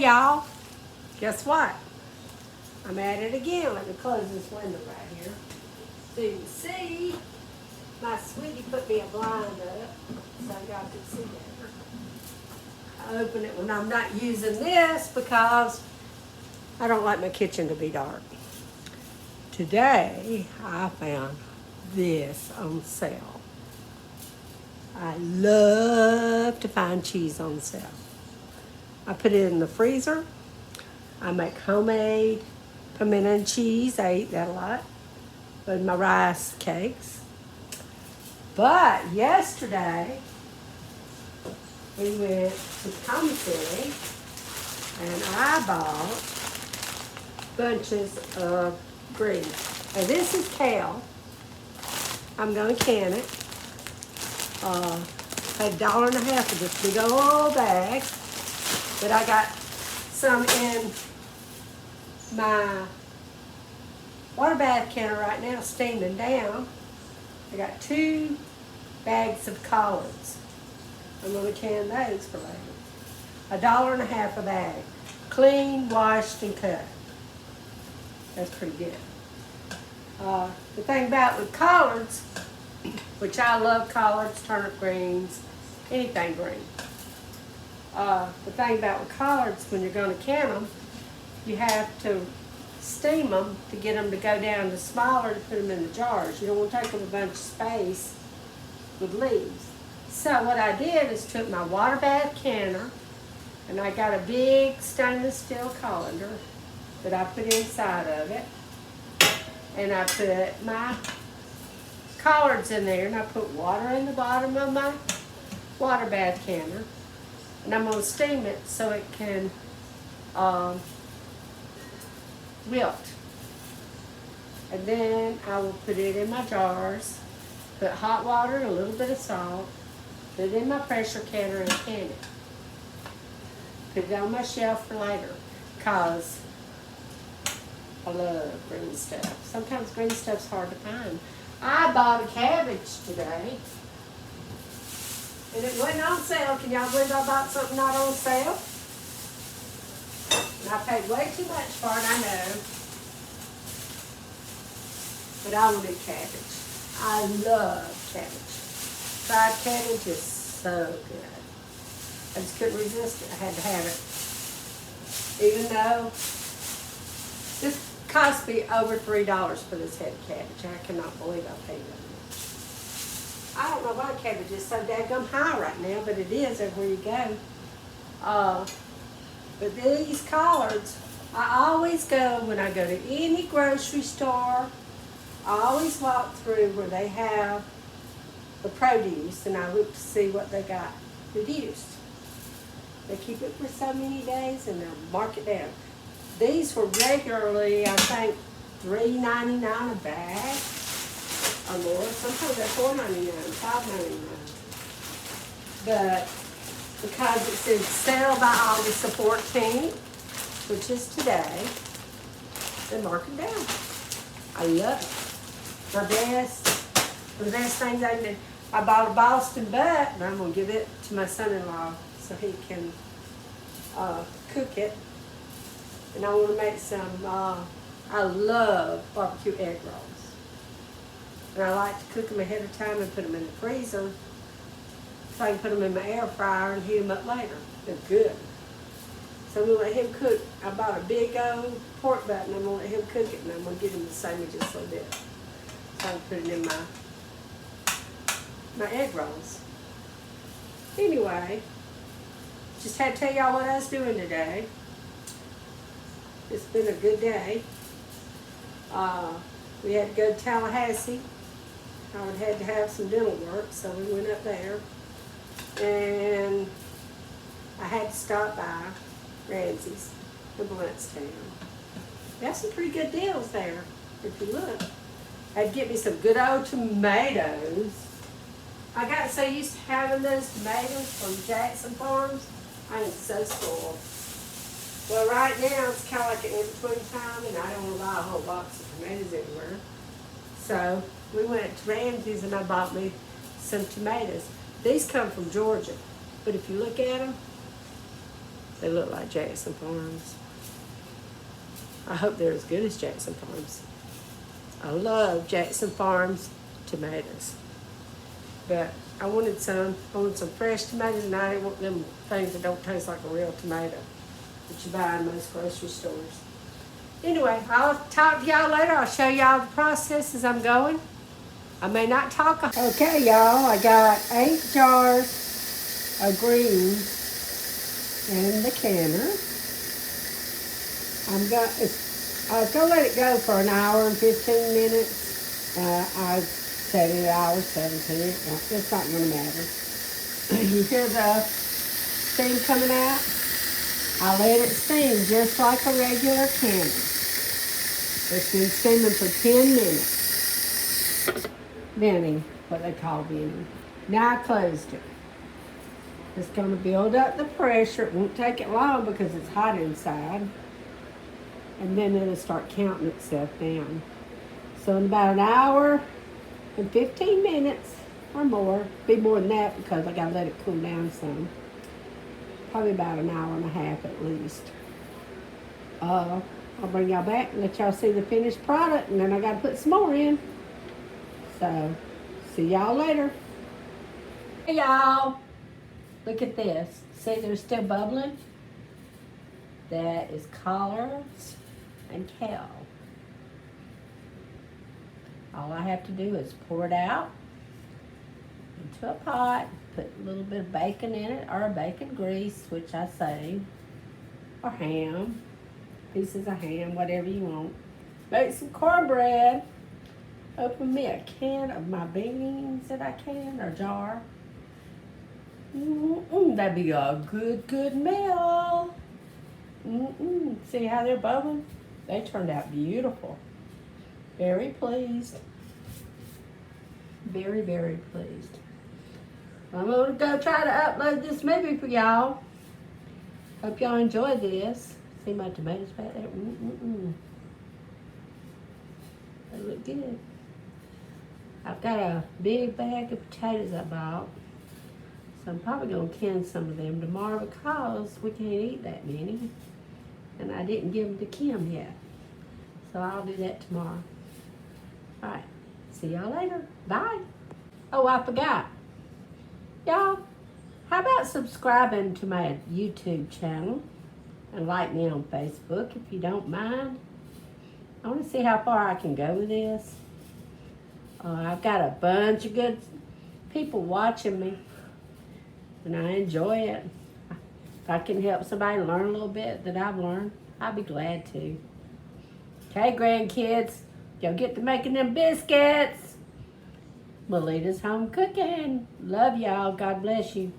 y'all. Guess what? I'm at it again. Let me close this window right here. So you can see, my sweetie put me a blind up so y'all can see better. I open it when I'm not using this because I don't like my kitchen to be dark. Today, I found this on sale. I love to find cheese on sale. I put it in the freezer. I make homemade pimento and cheese. I eat that a lot with my rice cakes. But yesterday, we went to the commissary and I bought bunches of greens. And this is kale. I'm going to can it. Paid $1.50 for this big old bag. But I got some in my water bath canner right now, steaming down. I got 2 bags of collards. I'm going to can those for later. $1.50 a bag. Clean, washed, and cut. That's pretty good. The thing about with collards, which I love collards, turnip greens, anything green. The thing about with collards, when you're going to can them, you have to steam them to get them to go down to smaller to put them in the jars. You don't want to take up a bunch of space with leaves. So what I did is took my water bath canner and I got a big stainless steel colander that I put inside of it. And I put my collards in there and I put water in the bottom of my water bath canner. And I'm going to steam it so it can wilt. And then I will put it in my jars, put hot water and a little bit of salt, put it in my pressure canner and can it. Put it on my shelf for later because I love green stuff. Sometimes green stuff's hard to find. I bought a cabbage today. And it wasn't on sale. Can y'all believe I bought something not on sale? And I paid way too much for it, I know. But I wanted cabbage. I love cabbage. Fried cabbage is so good. I just couldn't resist it. I had to have it. Even though this cost me over $3 for this head of cabbage. I cannot believe I paid that much. I don't know why cabbage is so daggum high right now, but it is everywhere you go. But these collards, I always go, when I go to any grocery store, I always walk through where they have the produce and I look to see what they got reduced. They keep it for so many days and they'll mark it down. These were regularly, I think, $3.99 a bag or more. Sometimes they're $4.99, $5.99. But because it says sale by August the 14th, which is today, they mark it down. I love it. One of the best things I did. I bought a Boston butt, and I'm going to give it to my son-in-law so he can cook it. And I want to make some, I love barbecue egg rolls. And I like to cook them ahead of time and put them in the freezer so I can put them in my air fryer and heat them up later. They're good. So I'm going to let him cook. I bought a big old pork butt and I'm going to let him cook it and I'm going to give him the sandwiches a little bit. So I can put it in my egg rolls. Anyway, just had to tell y'all what I was doing today. It's been a good day. We had to go to Tallahassee. Howard had to have some dental work, so we went up there. And I had to stop by Ramsey's in Bluntstown. They have some pretty good deals there, if you look. I had to get me some good old tomatoes. I got so used to having those tomatoes from Jackson Farms. I am so spoiled. Well, right now it's kind of like an in-between time, and I don't want to buy a whole box of tomatoes anywhere. So we went to Ramsey's and I bought me some tomatoes. These come from Georgia, but if you look at them, They look like Jackson Farms. I hope they're as good as Jackson Farms. I love Jackson Farms tomatoes. But I wanted some fresh tomatoes, and I didn't want them things that don't taste like a real tomato that you buy in most grocery stores. Anyway, I'll talk to y'all later. I'll show y'all the process as I'm going. I may not talk. Okay, y'all, I got 8 jars of greens in the canner. I was gonna let it go for an hour and 15 minutes. I set it an hour 17. It's not gonna matter. You hear the steam coming out? I let it steam just like a regular canner. It's been steaming for 10 minutes. Venting, what they call venting. Now I closed it. It's going to build up the pressure. It won't take it long because it's hot inside. And then it'll start counting itself down. So in about an hour and 15 minutes or more, be more than that because I got to let it cool down some. Probably about an hour and a half at least. I'll bring y'all back and let y'all see the finished product, and then I got to put some more in. So, see y'all later. Hey y'all, look at this. See, they're still bubbling. That is collards and kale. All I have to do is pour it out into a pot, put a little bit of bacon in it, or bacon grease, which I save, or ham, pieces of ham, whatever you want. Make some cornbread. Open me a can of my beans that I can, or jar. That'd be a good meal. See how they're bubbling? They turned out beautiful. Very pleased. Very, very pleased. I'm gonna go try to upload this movie for y'all. Hope y'all enjoy this. See my tomatoes back there? They look good. I've got a big bag of potatoes I bought. So I'm probably gonna can some of them tomorrow because we can't eat that many. And I didn't give them to Kim yet. So I'll do that tomorrow. All right, see y'all later. Bye. Oh, I forgot. Y'all, how about subscribing to my YouTube channel and like me on Facebook if you don't mind? I want to see how far I can go with this. I've got a bunch of good people watching me, and I enjoy it. If I can help somebody learn a little bit that I've learned, I'll be glad to. Okay, grandkids, go get to making them biscuits. Melita's home cooking. Love y'all. God bless you.